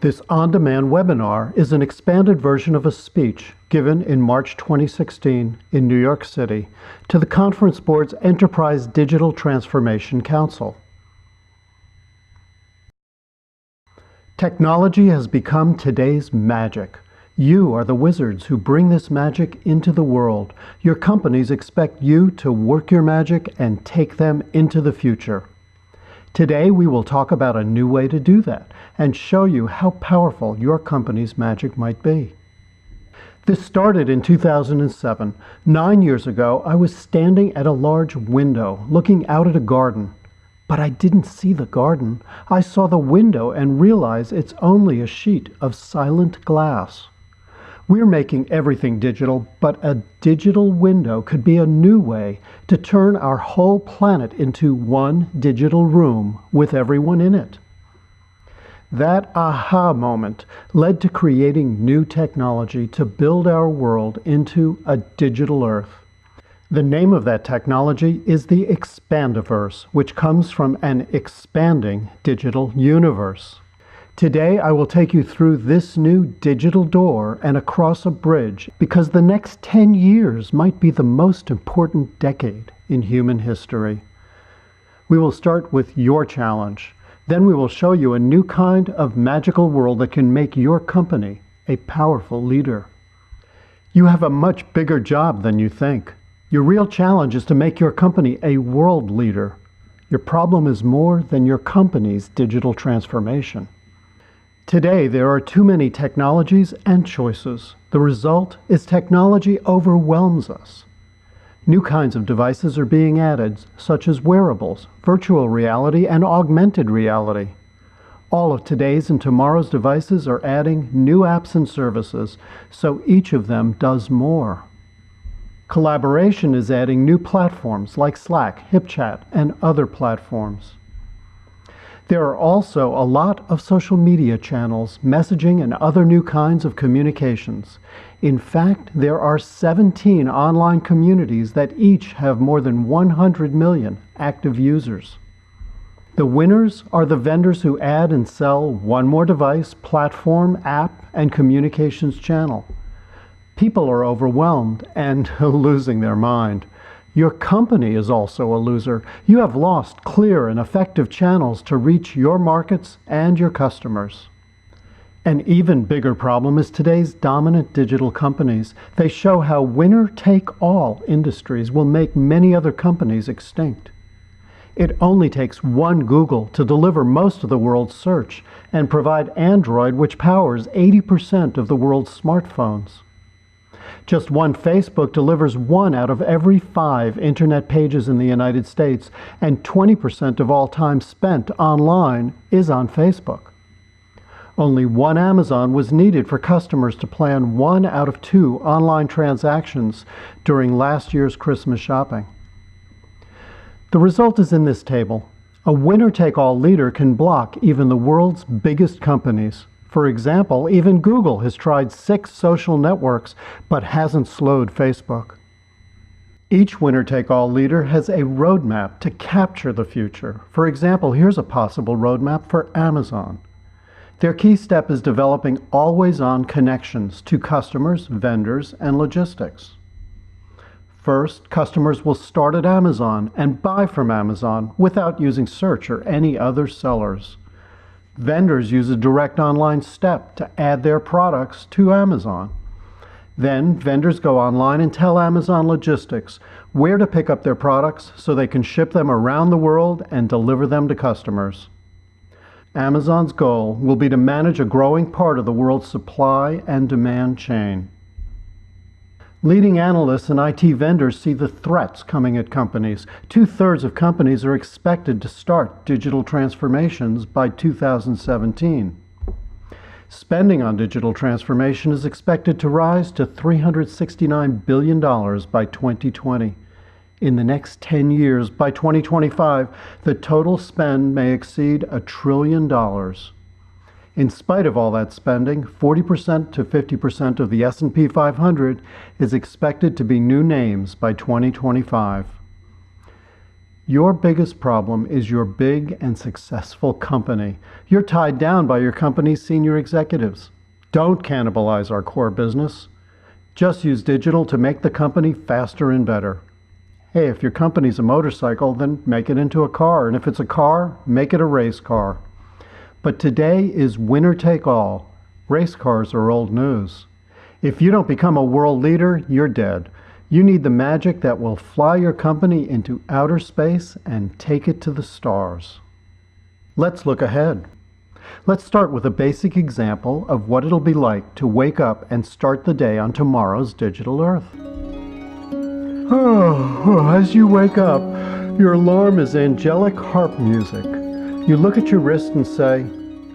This on-demand webinar is an expanded version of a speech given in March 2016 in New York City to the Conference Board's Enterprise Digital Transformation Council. Technology has become today's magic. You are the wizards who bring this magic into the world. Your companies expect you to work your magic and take them into the future. Today we will talk about a new way to do that and show you how powerful your company's magic might be. This started in 2007. 9 years ago, I was standing at a large window looking out at a garden. But I didn't see the garden. I saw the window and realized it's only a sheet of silent glass. We're making everything digital, but a digital window could be a new way to turn our whole planet into one digital room with everyone in it. That aha moment led to creating new technology to build our world into a digital Earth. The name of that technology is the Expandiverse, which comes from an expanding digital universe. Today I will take you through this new digital door and across a bridge because the next 10 years might be the most important decade in human history. We will start with your challenge. Then we will show you a new kind of magical world that can make your company a powerful leader. You have a much bigger job than you think. Your real challenge is to make your company a world leader. Your problem is more than your company's digital transformation. Today, there are too many technologies and choices. The result is technology overwhelms us. New kinds of devices are being added, such as wearables, virtual reality, and augmented reality. All of today's and tomorrow's devices are adding new apps and services, so each of them does more. Collaboration is adding new platforms like Slack, HipChat, and other platforms. There are also a lot of social media channels, messaging, and other new kinds of communications. In fact, there are 17 online communities that each have more than 100 million active users. The winners are the vendors who add and sell one more device, platform, app, and communications channel. People are overwhelmed and losing their mind. Your company is also a loser. You have lost clear and effective channels to reach your markets and your customers. An even bigger problem is today's dominant digital companies. They show how winner-take-all industries will make many other companies extinct. It only takes one Google to deliver most of the world's search and provide Android, which powers 80% of the world's smartphones. Just one Facebook delivers 1 out of every 5 internet pages in the United States, and 20% of all time spent online is on Facebook. Only one Amazon was needed for customers to plan 1 out of 2 online transactions during last year's Christmas shopping. The result is in this table. A winner-take-all leader can block even the world's biggest companies. For example, even Google has tried 6 social networks but hasn't slowed Facebook. Each winner-take-all leader has a roadmap to capture the future. For example, here's a possible roadmap for Amazon. Their key step is developing always-on connections to customers, vendors, and logistics. First, customers will start at Amazon and buy from Amazon without using search or any other sellers. Vendors use a direct online step to add their products to Amazon. Then vendors go online and tell Amazon Logistics where to pick up their products so they can ship them around the world and deliver them to customers. Amazon's goal will be to manage a growing part of the world's supply and demand chain. Leading analysts and IT vendors see the threats coming at companies. 2/3 of companies are expected to start digital transformations by 2017. Spending on digital transformation is expected to rise to $369 billion by 2020. In the next 10 years, by 2025, the total spend may exceed $1 trillion. In spite of all that spending, 40% to 50% of the S&P 500 is expected to be new names by 2025. Your biggest problem is your big and successful company. You're tied down by your company's senior executives. Don't cannibalize our core business. Just use digital to make the company faster and better. Hey, if your company's a motorcycle, then make it into a car. And if it's a car, make it a race car. But today is winner take all. Race cars are old news. If you don't become a world leader, you're dead. You need the magic that will fly your company into outer space and take it to the stars. Let's look ahead. Let's start with a basic example of what it'll be like to wake up and start the day on tomorrow's digital Earth. As you wake up, your alarm is angelic harp music. You look at your wrist and say,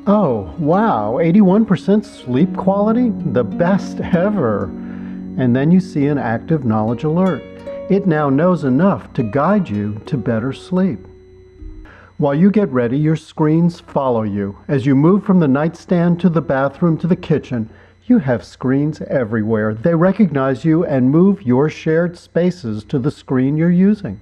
"Oh, wow, 81% sleep quality? The best ever." And then you see an active knowledge alert. It now knows enough to guide you to better sleep. While you get ready, your screens follow you. As you move from the nightstand to the bathroom to the kitchen, you have screens everywhere. They recognize you and move your shared spaces to the screen you're using.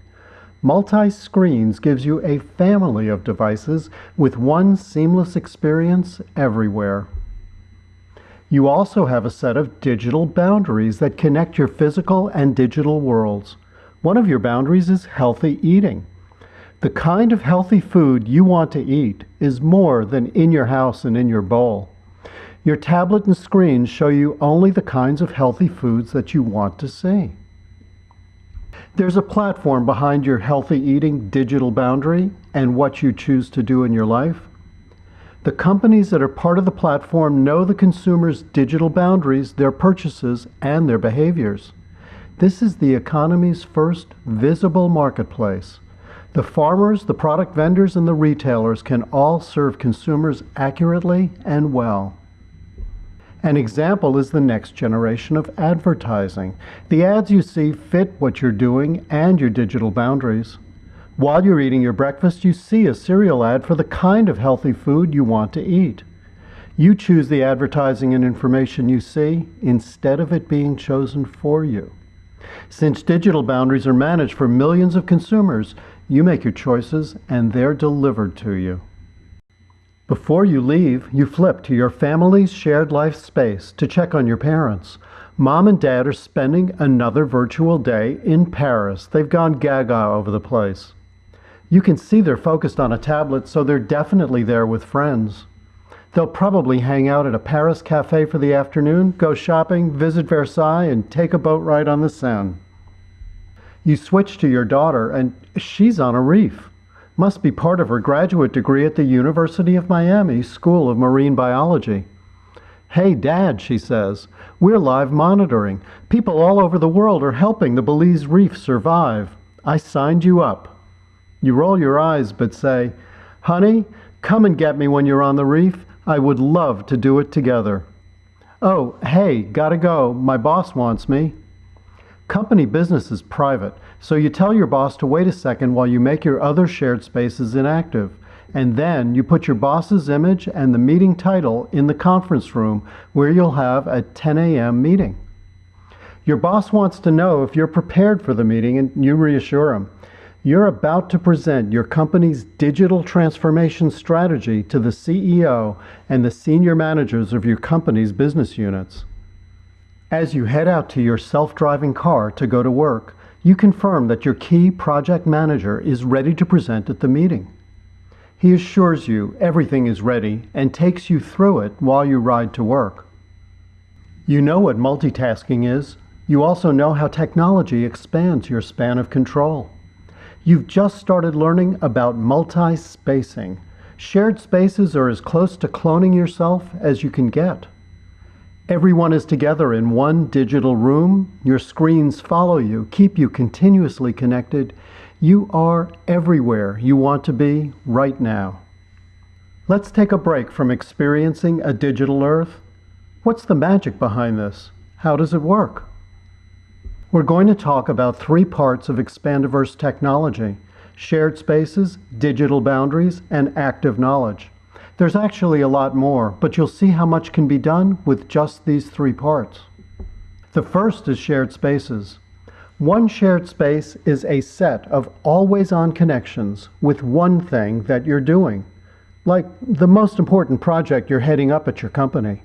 Multi-screens gives you a family of devices with one seamless experience everywhere. You also have a set of digital boundaries that connect your physical and digital worlds. One of your boundaries is healthy eating. The kind of healthy food you want to eat is more than in your house and in your bowl. Your tablet and screens show you only the kinds of healthy foods that you want to see. There's a platform behind your healthy eating digital boundary and what you choose to do in your life. The companies that are part of the platform know the consumer's digital boundaries, their purchases, and their behaviors. This is the economy's first visible marketplace. The farmers, the product vendors, and the retailers can all serve consumers accurately and well. An example is the next generation of advertising. The ads you see fit what you're doing and your digital boundaries. While you're eating your breakfast, you see a cereal ad for the kind of healthy food you want to eat. You choose the advertising and information you see instead of it being chosen for you. Since digital boundaries are managed for millions of consumers, you make your choices and they're delivered to you. Before you leave, you flip to your family's shared life space to check on your parents. Mom and Dad are spending another virtual day in Paris. They've gone gaga over the place. You can see they're focused on a tablet, so they're definitely there with friends. They'll probably hang out at a Paris cafe for the afternoon, go shopping, visit Versailles, and take a boat ride on the Seine. You switch to your daughter, and she's on a reef. Must be part of her graduate degree at the University of Miami School of Marine Biology. "Hey, Dad," she says, "we're live monitoring. People all over the world are helping the Belize Reef survive. I signed you up." You roll your eyes but say, "Honey, come and get me when you're on the reef. I would love to do it together." "Oh, hey, gotta go. My boss wants me." Company business is private, so you tell your boss to wait a second while you make your other shared spaces inactive. And then you put your boss's image and the meeting title in the conference room where you'll have a 10 a.m. meeting. Your boss wants to know if you're prepared for the meeting, and you reassure him. You're about to present your company's digital transformation strategy to the CEO and the senior managers of your company's business units. As you head out to your self-driving car to go to work, you confirm that your key project manager is ready to present at the meeting. He assures you everything is ready and takes you through it while you ride to work. You know what multitasking is. You also know how technology expands your span of control. You've just started learning about multi-spacing. Shared spaces are as close to cloning yourself as you can get. Everyone is together in one digital room. Your screens follow you, keep you continuously connected. You are everywhere you want to be right now. Let's take a break from experiencing a digital Earth. What's the magic behind this? How does it work? We're going to talk about 3 parts of Expandiverse technology: shared spaces, digital boundaries, and active knowledge. There's actually a lot more, but you'll see how much can be done with just these 3 parts. The first is shared spaces. One shared space is a set of always-on connections with one thing that you're doing, like the most important project you're heading up at your company.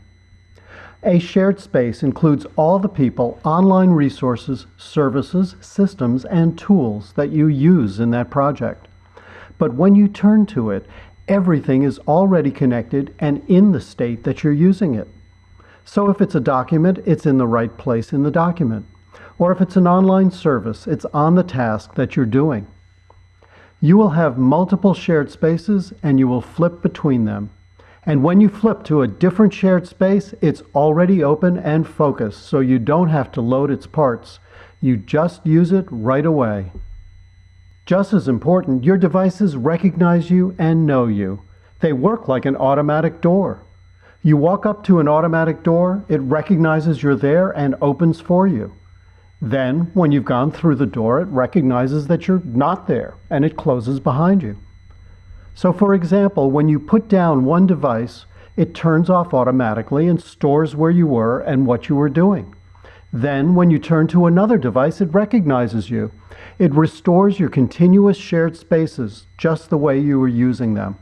A shared space includes all the people, online resources, services, systems, and tools that you use in that project. But when you turn to it, everything is already connected and in the state that you're using it. So if it's a document, it's in the right place in the document. Or if it's an online service, it's on the task that you're doing. You will have multiple shared spaces and you will flip between them. And when you flip to a different shared space, it's already open and focused, so you don't have to load its parts. You just use it right away. Just as important, your devices recognize you and know you. They work like an automatic door. You walk up to an automatic door, it recognizes you're there and opens for you. Then, when you've gone through the door, it recognizes that you're not there and it closes behind you. So for example, when you put down one device, it turns off automatically and stores where you were and what you were doing. Then, when you turn to another device, it recognizes you. It restores your continuous shared spaces just the way you were using them.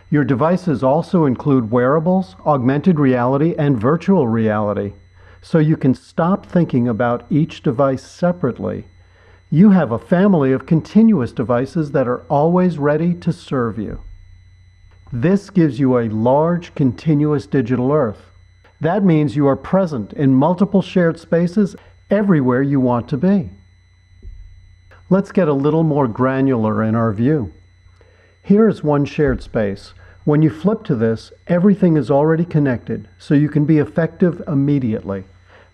Your devices also include wearables, augmented reality, and virtual reality. So you can stop thinking about each device separately. You have a family of continuous devices that are always ready to serve you. This gives you a large, continuous digital earth. That means you are present in multiple shared spaces everywhere you want to be. Let's get a little more granular in our view. Here is one shared space. When you flip to this, everything is already connected, so you can be effective immediately.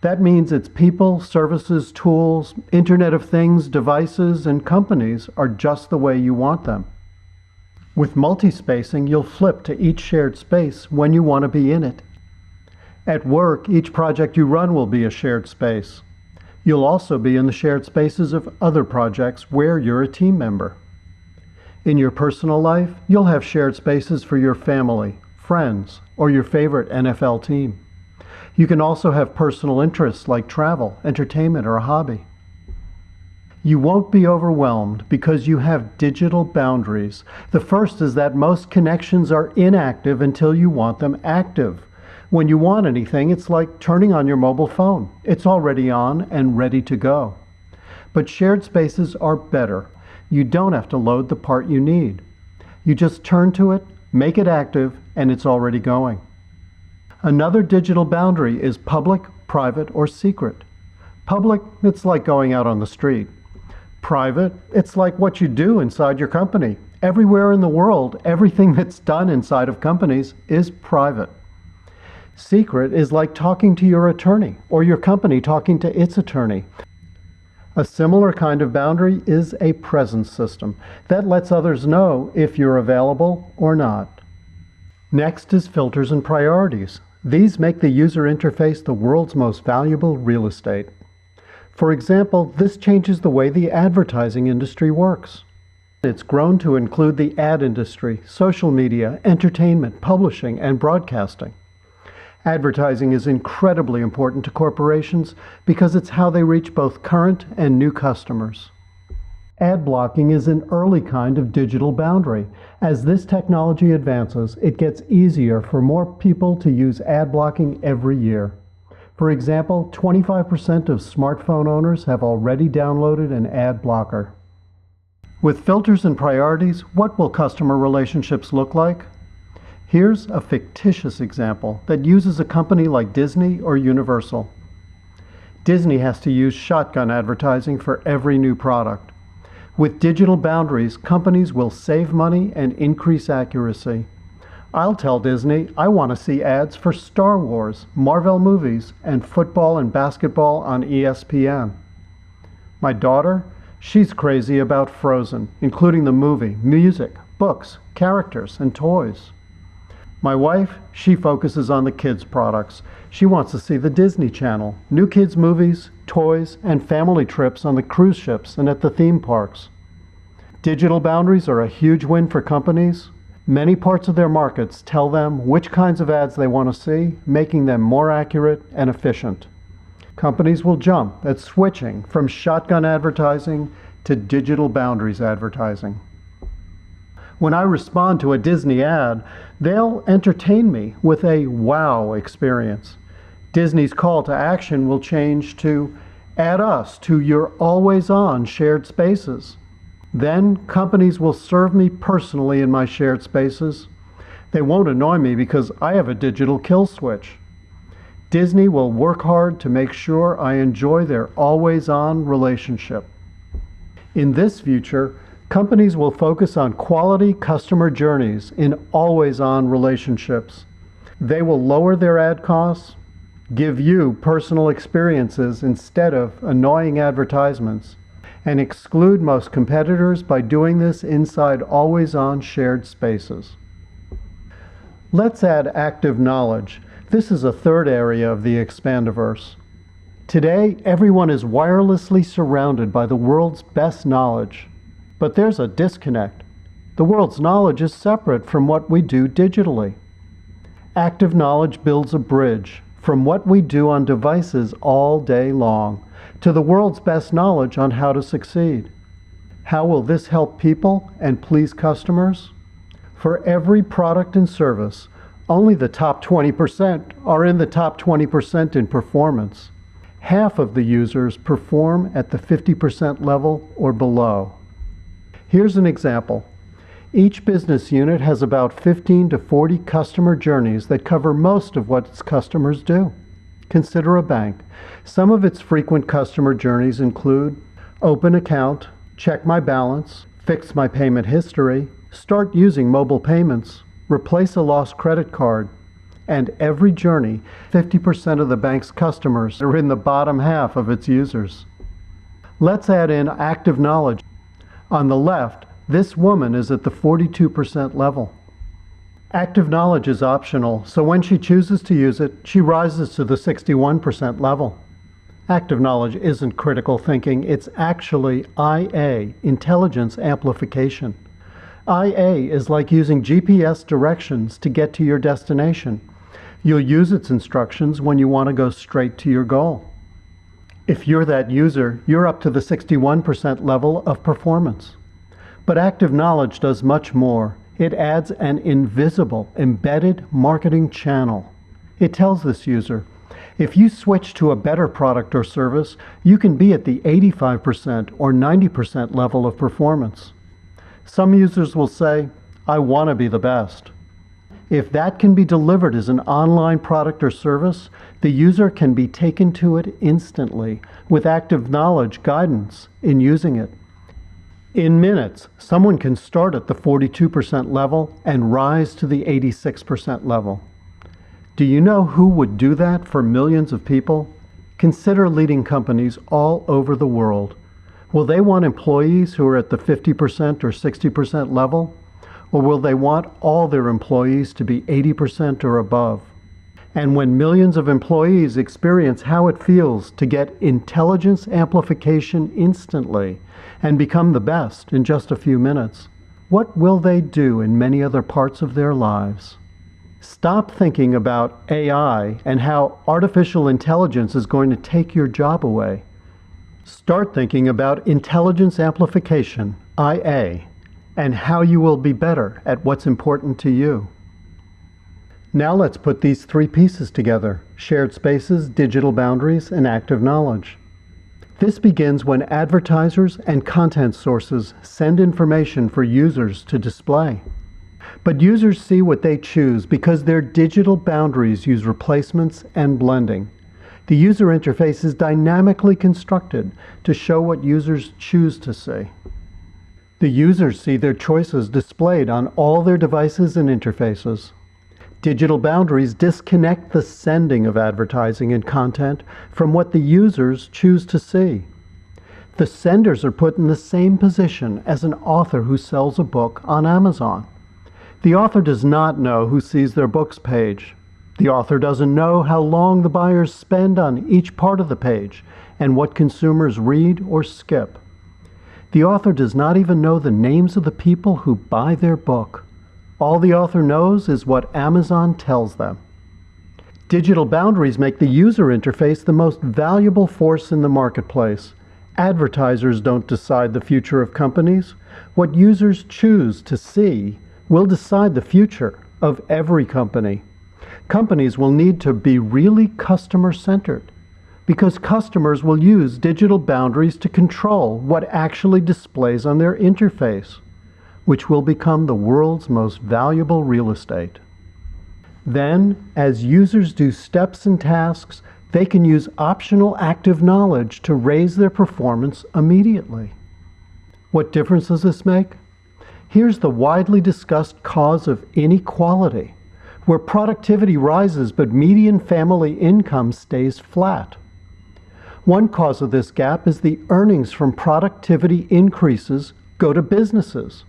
That means its people, services, tools, Internet of Things, devices, and companies are just the way you want them. With multi-spacing, you'll flip to each shared space when you want to be in it. At work, each project you run will be a shared space. You'll also be in the shared spaces of other projects where you're a team member. In your personal life, you'll have shared spaces for your family, friends, or your favorite NFL team. You can also have personal interests like travel, entertainment, or a hobby. You won't be overwhelmed because you have digital boundaries. The first is that most connections are inactive until you want them active. When you want anything, it's like turning on your mobile phone. It's already on and ready to go. But shared spaces are better. You don't have to load the part you need. You just turn to it, make it active, and it's already going. Another digital boundary is public, private, or secret. Public, it's like going out on the street. Private, it's like what you do inside your company. Everywhere in the world, everything that's done inside of companies is private. Secret is like talking to your attorney or your company talking to its attorney. A similar kind of boundary is a presence system that lets others know if you're available or not. Next is filters and priorities. These make the user interface the world's most valuable real estate. For example, this changes the way the advertising industry works. It's grown to include the ad industry, social media, entertainment, publishing, and broadcasting. Advertising is incredibly important to corporations because it's how they reach both current and new customers. Ad blocking is an early kind of digital boundary. As this technology advances, it gets easier for more people to use ad blocking every year. For example, 25% of smartphone owners have already downloaded an ad blocker. With filters and priorities, what will customer relationships look like? Here's a fictitious example that uses a company like Disney or Universal. Disney has to use shotgun advertising for every new product. With digital boundaries, companies will save money and increase accuracy. I'll tell Disney I want to see ads for Star Wars, Marvel movies, and football and basketball on ESPN. My daughter, she's crazy about Frozen, including the movie, music, books, characters, and toys. My wife, she focuses on the kids' products. She wants to see the Disney Channel, new kids' movies, toys, and family trips on the cruise ships and at the theme parks. Digital boundaries are a huge win for companies. Many parts of their markets tell them which kinds of ads they want to see, making them more accurate and efficient. Companies will jump at switching from shotgun advertising to digital boundaries advertising. When I respond to a Disney ad, they'll entertain me with a wow experience. Disney's call to action will change to add us to your always-on shared spaces. Then companies will serve me personally in my shared spaces. They won't annoy me because I have a digital kill switch. Disney will work hard to make sure I enjoy their always-on relationship. In this future, companies will focus on quality customer journeys in always-on relationships. They will lower their ad costs, give you personal experiences instead of annoying advertisements, and exclude most competitors by doing this inside always-on shared spaces. Let's add active knowledge. This is a third area of the Expandiverse. Today, everyone is wirelessly surrounded by the world's best knowledge. But there's a disconnect. The world's knowledge is separate from what we do digitally. Active knowledge builds a bridge from what we do on devices all day long to the world's best knowledge on how to succeed. How will this help people and please customers? For every product and service, only the top 20% are in the top 20% in performance. Half of the users perform at the 50% level or below. Here's an example. Each business unit has about 15 to 40 customer journeys that cover most of what its customers do. Consider a bank. Some of its frequent customer journeys include open account, check my balance, fix my payment history, start using mobile payments, replace a lost credit card, and every journey, 50% of the bank's customers are in the bottom half of its users. Let's add in active knowledge. On the left, this woman is at the 42% level. Active knowledge is optional, so when she chooses to use it, she rises to the 61% level. Active knowledge isn't critical thinking, it's actually IA, intelligence amplification. IA is like using GPS directions to get to your destination. You'll use its instructions when you want to go straight to your goal. If you're that user, you're up to the 61% level of performance. But active knowledge does much more. It adds an invisible, embedded marketing channel. It tells this user, if you switch to a better product or service, you can be at the 85% or 90% level of performance. Some users will say, I want to be the best. If that can be delivered as an online product or service, the user can be taken to it instantly with active knowledge guidance in using it. In minutes, someone can start at the 42% level and rise to the 86% level. Do you know who would do that for millions of people? Consider leading companies all over the world. Will they want employees who are at the 50% or 60% level? Or will they want all their employees to be 80% or above? And when millions of employees experience how it feels to get intelligence amplification instantly and become the best in just a few minutes, what will they do in many other parts of their lives? Stop thinking about AI and how artificial intelligence is going to take your job away. Start thinking about intelligence amplification, IA, and how you will be better at what's important to you. Now let's put these three pieces together: shared spaces, digital boundaries, and active knowledge. This begins when advertisers and content sources send information for users to display. But users see what they choose because their digital boundaries use replacements and blending. The user interface is dynamically constructed to show what users choose to see. The users see their choices displayed on all their devices and interfaces. Digital boundaries disconnect the sending of advertising and content from what the users choose to see. The senders are put in the same position as an author who sells a book on Amazon. The author does not know who sees their book's page. The author doesn't know how long the buyers spend on each part of the page and what consumers read or skip. The author does not even know the names of the people who buy their book. All the author knows is what Amazon tells them. Digital boundaries make the user interface the most valuable force in the marketplace. Advertisers don't decide the future of companies. What users choose to see will decide the future of every company. Companies will need to be really customer-centered because customers will use digital boundaries to control what actually displays on their interface, which will become the world's most valuable real estate. Then, as users do steps and tasks, they can use optional active knowledge to raise their performance immediately. What difference does this make? Here's the widely discussed cause of inequality, where productivity rises but median family income stays flat. One cause of this gap is the earnings from productivity increases go to businesses,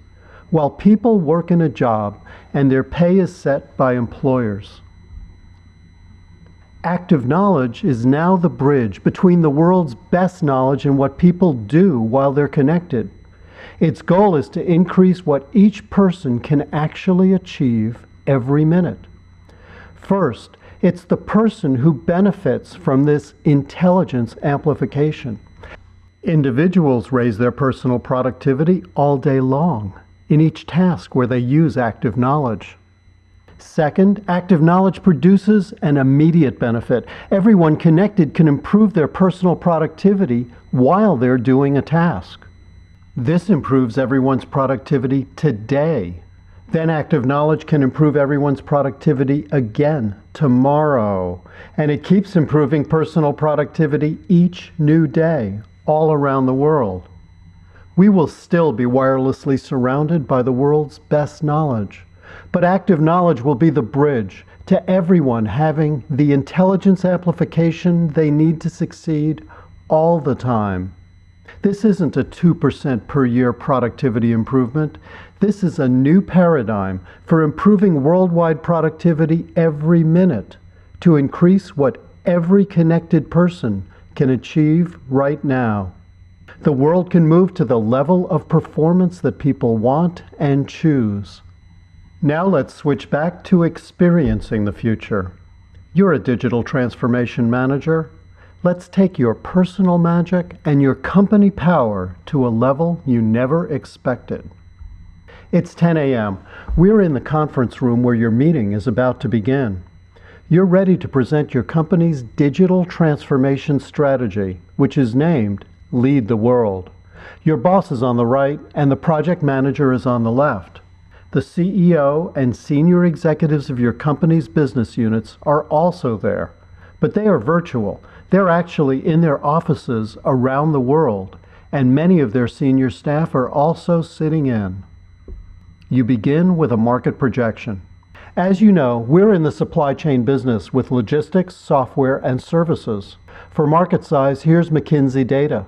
while people work in a job and their pay is set by employers. Active knowledge is now the bridge between the world's best knowledge and what people do while they're connected. Its goal is to increase what each person can actually achieve every minute. First, it's the person who benefits from this intelligence amplification. Individuals raise their personal productivity all day long in each task where they use active knowledge. Second, active knowledge produces an immediate benefit. Everyone connected can improve their personal productivity while they're doing a task. This improves everyone's productivity today. Then active knowledge can improve everyone's productivity again tomorrow. And it keeps improving personal productivity each new day, all around the world. We will still be wirelessly surrounded by the world's best knowledge. But active knowledge will be the bridge to everyone having the intelligence amplification they need to succeed all the time. This isn't a 2% per year productivity improvement. This is a new paradigm for improving worldwide productivity every minute to increase what every connected person can achieve right now. The world can move to the level of performance that people want and choose. Now let's switch back to experiencing the future. You're a digital transformation manager. Let's take your personal magic and your company power to a level you never expected. It's 10 a.m. We're in the conference room where your meeting is about to begin. You're ready to present your company's digital transformation strategy, which is named Lead the World. Your boss is on the right and the project manager is on the left. The CEO and senior executives of your company's business units are also there, but they are virtual. They're actually in their offices around the world, and many of their senior staff are also sitting in. You begin with a market projection. As you know, we're in the supply chain business with logistics, software, and services. For market size, here's McKinsey data.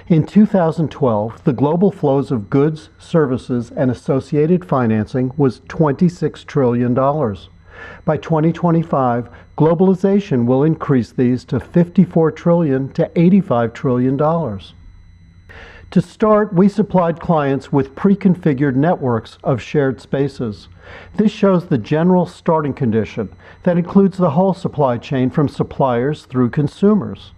In 2012, the global flows of goods, services, and associated financing was $26 trillion. By 2025, globalization will increase these to $54 trillion to $85 trillion. To start, we supplied clients with pre-configured networks of shared spaces. This shows the general starting condition that includes the whole supply chain from suppliers through consumers.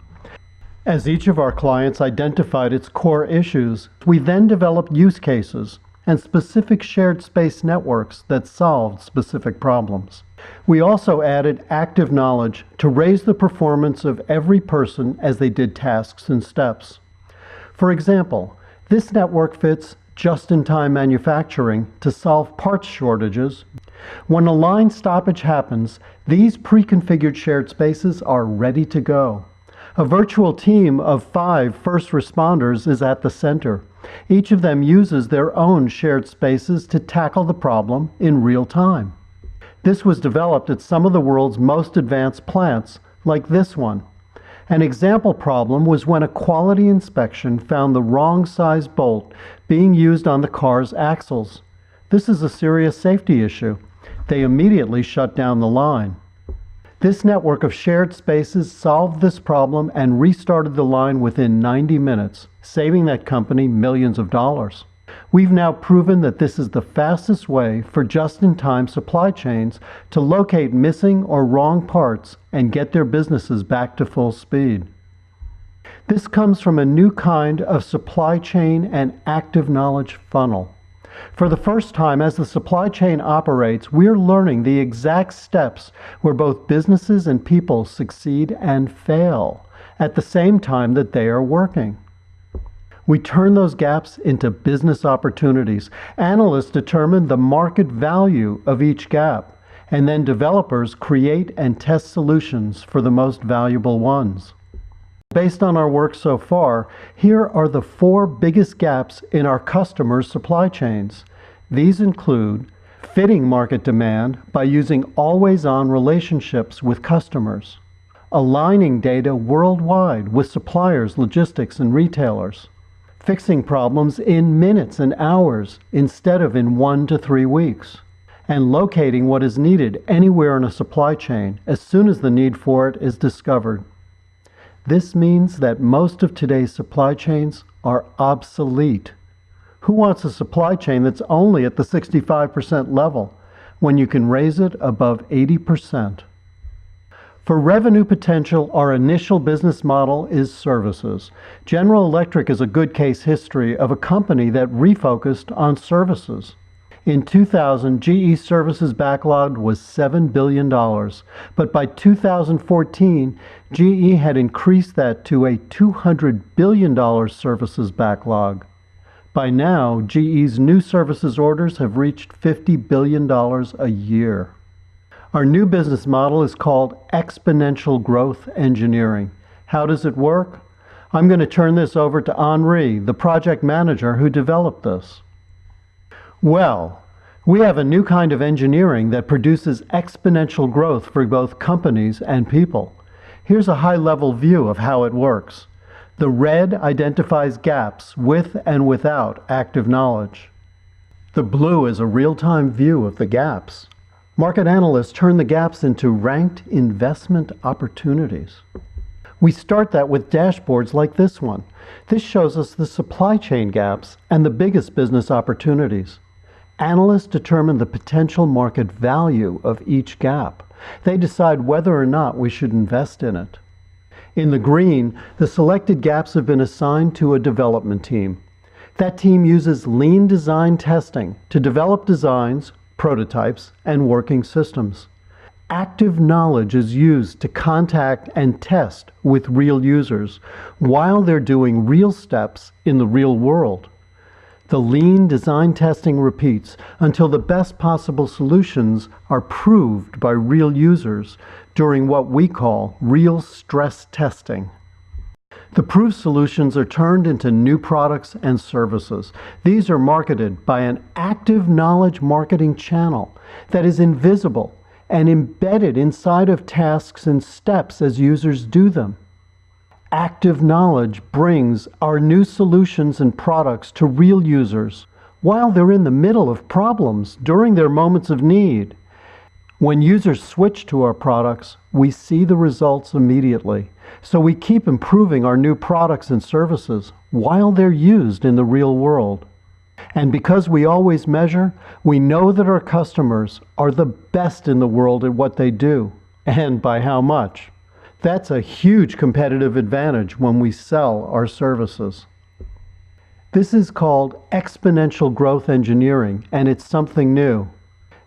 As each of our clients identified its core issues, we then developed use cases and specific shared space networks that solved specific problems. We also added active knowledge to raise the performance of every person as they did tasks and steps. For example, this network fits just-in-time manufacturing to solve parts shortages. When a line stoppage happens, these pre-configured shared spaces are ready to go. A virtual team of 5 first responders is at the center. Each of them uses their own shared spaces to tackle the problem in real time. This was developed at some of the world's most advanced plants, like this one. An example problem was when a quality inspection found the wrong size bolt being used on the car's axles. This is a serious safety issue. They immediately shut down the line. This network of shared spaces solved this problem and restarted the line within 90 minutes, saving that company millions of dollars. We've now proven that this is the fastest way for just-in-time supply chains to locate missing or wrong parts and get their businesses back to full speed. This comes from a new kind of supply chain and active knowledge funnel. For the first time, as the supply chain operates, we're learning the exact steps where both businesses and people succeed and fail at the same time that they are working. We turn those gaps into business opportunities. Analysts determine the market value of each gap, and then developers create and test solutions for the most valuable ones. Based on our work so far, here are the 4 biggest gaps in our customers' supply chains. These include fitting market demand by using always-on relationships with customers, aligning data worldwide with suppliers, logistics, and retailers, fixing problems in minutes and hours instead of in 1 to 3 weeks, and locating what is needed anywhere in a supply chain as soon as the need for it is discovered. This means that most of today's supply chains are obsolete. Who wants a supply chain that's only at the 65% level when you can raise it above 80%? For revenue potential, our initial business model is services. General Electric is a good case history of a company that refocused on services. In 2000, GE Services backlog was $7 billion, but by 2014, GE had increased that to a $200 billion services backlog. By now, GE's new services orders have reached $50 billion a year. Our new business model is called Exponential Growth Engineering. How does it work? I'm going to turn this over to Henri, the project manager who developed this. Well, we have a new kind of engineering that produces exponential growth for both companies and people. Here's a high-level view of how it works. The red identifies gaps with and without active knowledge. The blue is a real-time view of the gaps. Market analysts turn the gaps into ranked investment opportunities. We start that with dashboards like this one. This shows us the supply chain gaps and the biggest business opportunities. Analysts determine the potential market value of each gap. They decide whether or not we should invest in it. In the green, the selected gaps have been assigned to a development team. That team uses lean design testing to develop designs, prototypes, and working systems. Active knowledge is used to contact and test with real users while they're doing real steps in the real world. The lean design testing repeats until the best possible solutions are proved by real users during what we call real stress testing. The proved solutions are turned into new products and services. These are marketed by an active knowledge marketing channel that is invisible and embedded inside of tasks and steps as users do them. Active knowledge brings our new solutions and products to real users while they're in the middle of problems during their moments of need. When users switch to our products, we see the results immediately. So we keep improving our new products and services while they're used in the real world. And because we always measure, we know that our customers are the best in the world at what they do, and by how much. That's a huge competitive advantage when we sell our services. This is called exponential growth engineering, and it's something new.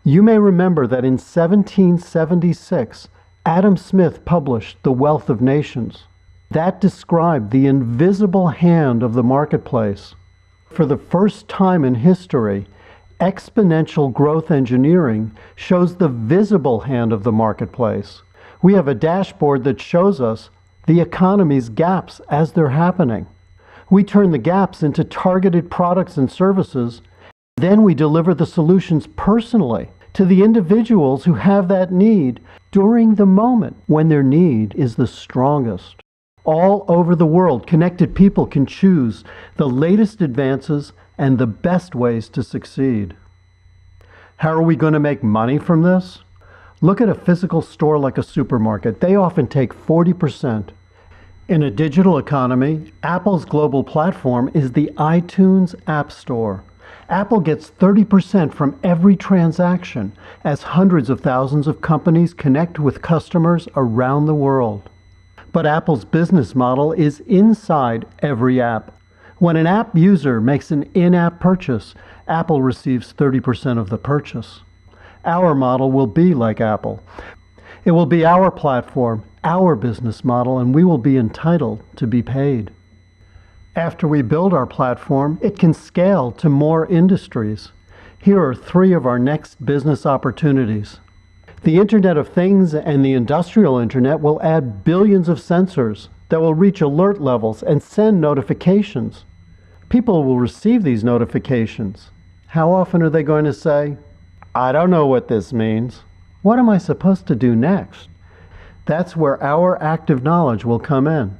You may remember that in 1776, Adam Smith published The Wealth of Nations. That described the invisible hand of the marketplace. For the first time in history, exponential growth engineering shows the visible hand of the marketplace. We have a dashboard that shows us the economy's gaps as they're happening. We turn the gaps into targeted products and services. Then we deliver the solutions personally to the individuals who have that need during the moment when their need is the strongest. All over the world, connected people can choose the latest advances and the best ways to succeed. How are we going to make money from this? Look at a physical store like a supermarket. They often take 40%. In a digital economy, Apple's global platform is the iTunes App Store. Apple gets 30% from every transaction as hundreds of thousands of companies connect with customers around the world. But Apple's business model is inside every app. When an app user makes an in-app purchase, Apple receives 30% of the purchase. Our model will be like Apple. It will be our platform, our business model, and we will be entitled to be paid. After we build our platform, it can scale to more industries. Here are 3 of our next business opportunities. The Internet of Things and the Industrial Internet will add billions of sensors that will reach alert levels and send notifications. People will receive these notifications. How often are they going to say, "I don't know what this means. What am I supposed to do next?" That's where our active knowledge will come in.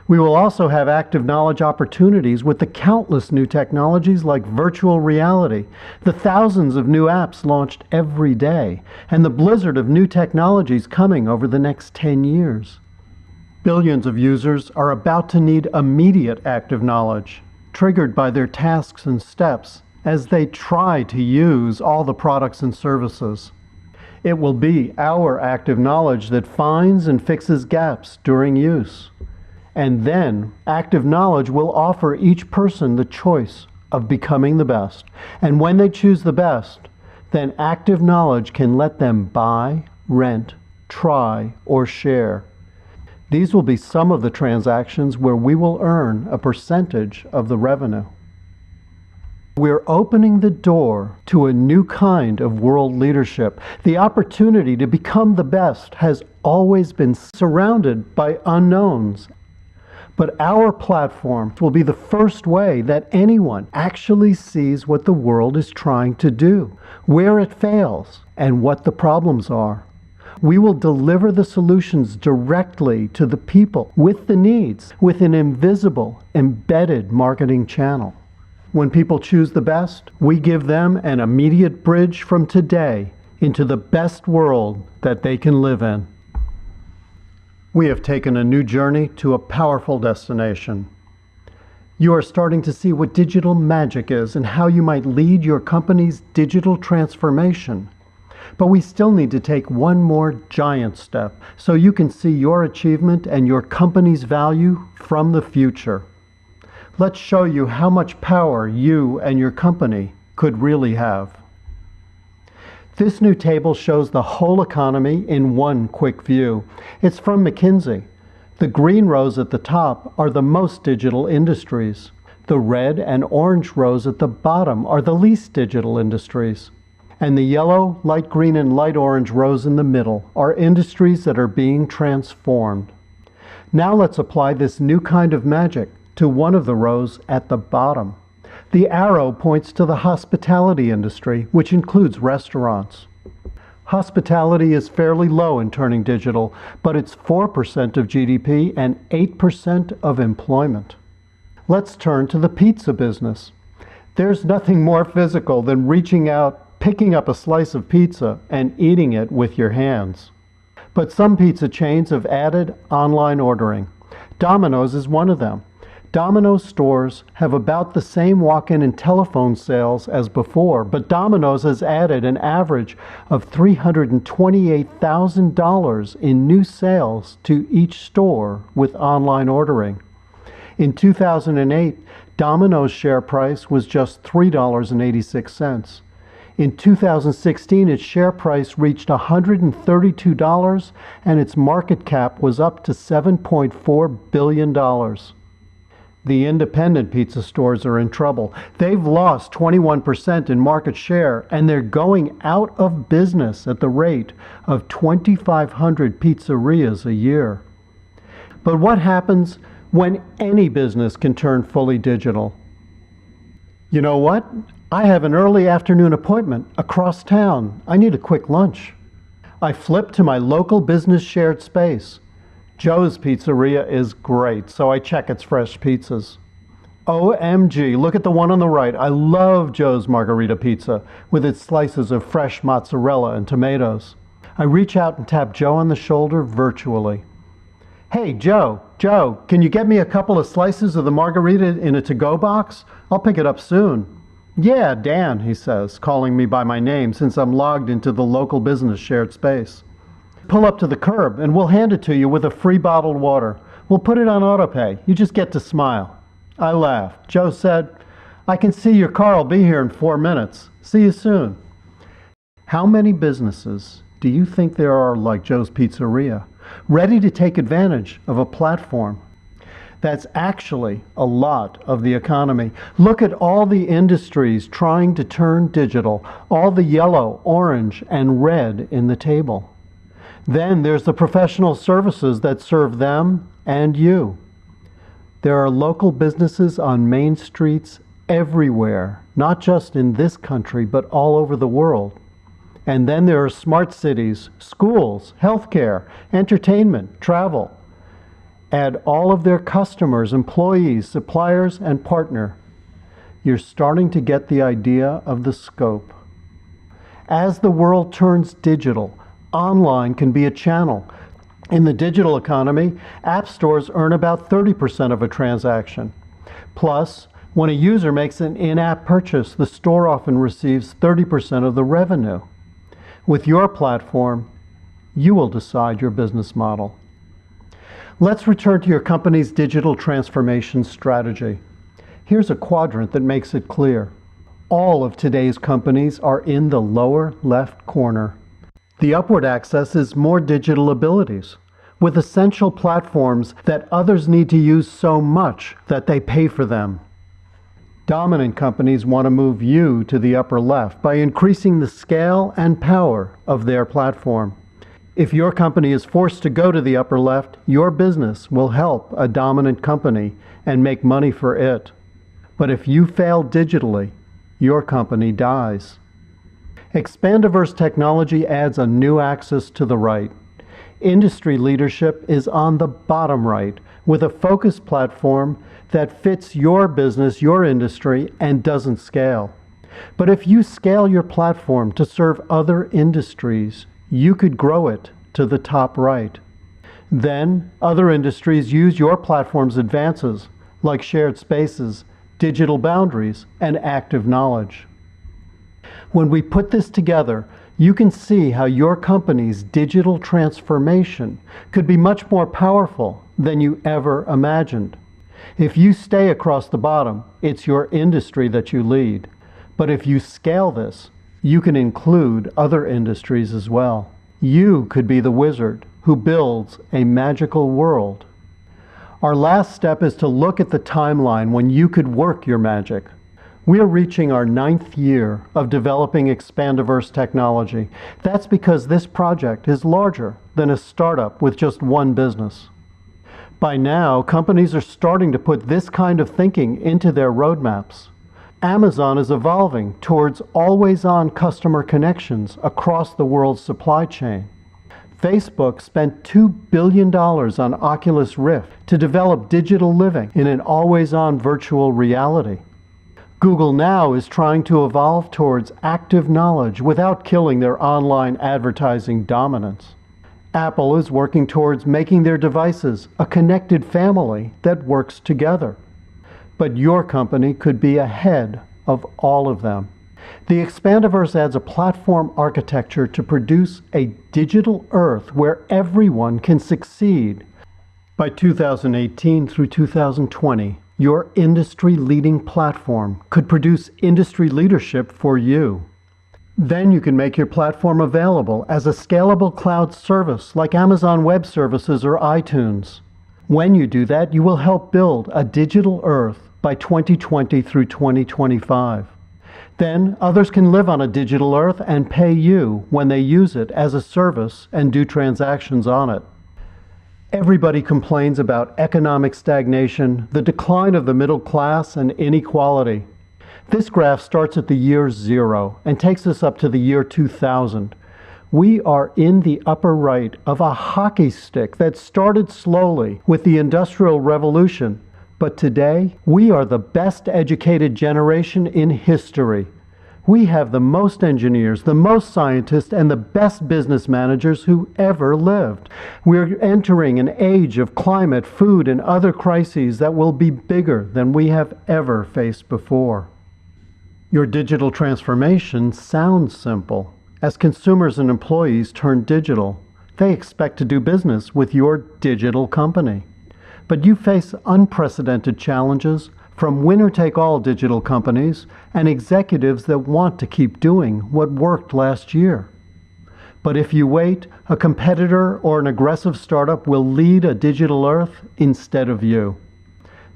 We will also have active knowledge opportunities with the countless new technologies like virtual reality, the thousands of new apps launched every day, and the blizzard of new technologies coming over the next 10 years. Billions of users are about to need immediate active knowledge, triggered by their tasks and steps as they try to use all the products and services. It will be our active knowledge that finds and fixes gaps during use. And then active knowledge will offer each person the choice of becoming the best. And when they choose the best, then active knowledge can let them buy, rent, try, or share. These will be some of the transactions where we will earn a percentage of the revenue. We're opening the door to a new kind of world leadership. The opportunity to become the best has always been surrounded by unknowns. But our platform will be the first way that anyone actually sees what the world is trying to do, where it fails, and what the problems are. We will deliver the solutions directly to the people with the needs, with an invisible, embedded marketing channel. When people choose the best, we give them an immediate bridge from today into the best world that they can live in. We have taken a new journey to a powerful destination. You are starting to see what digital magic is and how you might lead your company's digital transformation. But we still need to take one more giant step so you can see your achievement and your company's value from the future. Let's show you how much power you and your company could really have. This new table shows the whole economy in one quick view. It's from McKinsey. The green rows at the top are the most digital industries. The red and orange rows at the bottom are the least digital industries. And the yellow, light green, and light orange rows in the middle are industries that are being transformed. Now let's apply this new kind of magic to one of the rows at the bottom. The arrow points to the hospitality industry, which includes restaurants. Hospitality is fairly low in turning digital, but it's 4% of GDP and 8% of employment. Let's turn to the pizza business. There's nothing more physical than reaching out, picking up a slice of pizza, and eating it with your hands. But some pizza chains have added online ordering. Domino's is one of them. Domino's stores have about the same walk-in and telephone sales as before, but Domino's has added an average of $328,000 in new sales to each store with online ordering. In 2008, Domino's share price was just $3.86. In 2016, its share price reached $132 and its market cap was up to $7.4 billion. The independent pizza stores are in trouble. They've lost 21% in market share, and they're going out of business at the rate of 2,500 pizzerias a year. But what happens when any business can turn fully digital? You know what? I have an early afternoon appointment across town. I need a quick lunch. I flip to my local business shared space. Joe's Pizzeria is great, so I check its fresh pizzas. OMG, look at the one on the right. I love Joe's Margarita Pizza with its slices of fresh mozzarella and tomatoes. I reach out and tap Joe on the shoulder virtually. Hey, Joe, can you get me a couple of slices of the margarita in a to-go box? I'll pick it up soon. "Yeah, Dan," he says, calling me by my name since I'm logged into the local business shared space. "Pull up to the curb and we'll hand it to you with a free bottled water. We'll put it on autopay. You just get to smile." I laughed. Joe said, "I can see your car will be here in 4 minutes. See you soon." How many businesses do you think there are like Joe's Pizzeria, ready to take advantage of a platform? That's actually a lot of the economy. Look at all the industries trying to turn digital, all the yellow, orange, and red in the table. Then there's the professional services that serve them and you. There are local businesses on main streets everywhere, not just in this country, but all over the world. And then there are smart cities, schools, healthcare, entertainment, travel. Add all of their customers, employees, suppliers, and partner. You're starting to get the idea of the scope. As the world turns digital, online can be a channel. In the digital economy, app stores earn about 30% of a transaction. Plus, when a user makes an in-app purchase, the store often receives 30% of the revenue. With your platform, you will decide your business model. Let's return to your company's digital transformation strategy. Here's a quadrant that makes it clear. All of today's companies are in the lower left corner. The upward axis is more digital abilities, with essential platforms that others need to use so much that they pay for them. Dominant companies want to move you to the upper left by increasing the scale and power of their platform. If your company is forced to go to the upper left, your business will help a dominant company and make money for it. But if you fail digitally, your company dies. Expandiverse technology adds a new axis to the right. Industry leadership is on the bottom right, with a focused platform that fits your business, your industry, and doesn't scale. But if you scale your platform to serve other industries, you could grow it to the top right. Then, other industries use your platform's advances, like shared spaces, digital boundaries, and active knowledge. When we put this together, you can see how your company's digital transformation could be much more powerful than you ever imagined. If you stay across the bottom, it's your industry that you lead. But if you scale this, you can include other industries as well. You could be the wizard who builds a magical world. Our last step is to look at the timeline when you could work your magic. We are reaching our 9th year of developing Expandiverse technology. That's because this project is larger than a startup with just one business. By now, companies are starting to put this kind of thinking into their roadmaps. Amazon is evolving towards always-on customer connections across the world's supply chain. Facebook spent $2 billion on Oculus Rift to develop digital living in an always-on virtual reality. Google now is trying to evolve towards active knowledge without killing their online advertising dominance. Apple is working towards making their devices a connected family that works together. But your company could be ahead of all of them. The Expandiverse adds a platform architecture to produce a digital earth where everyone can succeed. By 2018 through 2020, your industry-leading platform could produce industry leadership for you. Then you can make your platform available as a scalable cloud service like Amazon Web Services or iTunes. When you do that, you will help build a digital earth by 2020 through 2025. Then others can live on a digital earth and pay you when they use it as a service and do transactions on it. Everybody complains about economic stagnation, the decline of the middle class, and inequality. This graph starts at the year 0 and takes us up to the year 2000. We are in the upper right of a hockey stick that started slowly with the Industrial Revolution, but today we are the best educated generation in history. We have the most engineers, the most scientists, and the best business managers who ever lived. We're entering an age of climate, food, and other crises that will be bigger than we have ever faced before. Your digital transformation sounds simple. As consumers and employees turn digital, they expect to do business with your digital company. But you face unprecedented challenges from winner-take-all digital companies and executives that want to keep doing what worked last year. But if you wait, a competitor or an aggressive startup will lead a digital earth instead of you.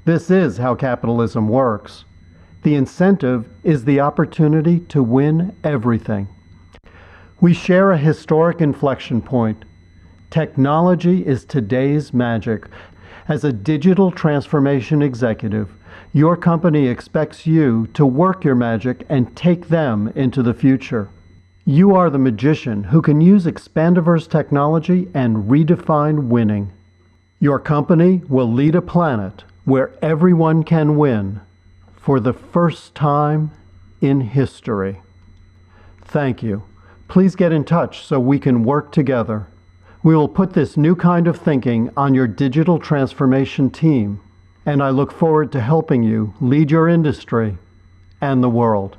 This is how capitalism works. The incentive is the opportunity to win everything. We share a historic inflection point. Technology is today's magic. As a digital transformation executive, your company expects you to work your magic and take them into the future. You are the magician who can use Expandiverse technology and redefine winning. Your company will lead a planet where everyone can win for the first time in history. Thank you. Please get in touch so we can work together. We will put this new kind of thinking on your digital transformation team, and I look forward to helping you lead your industry and the world.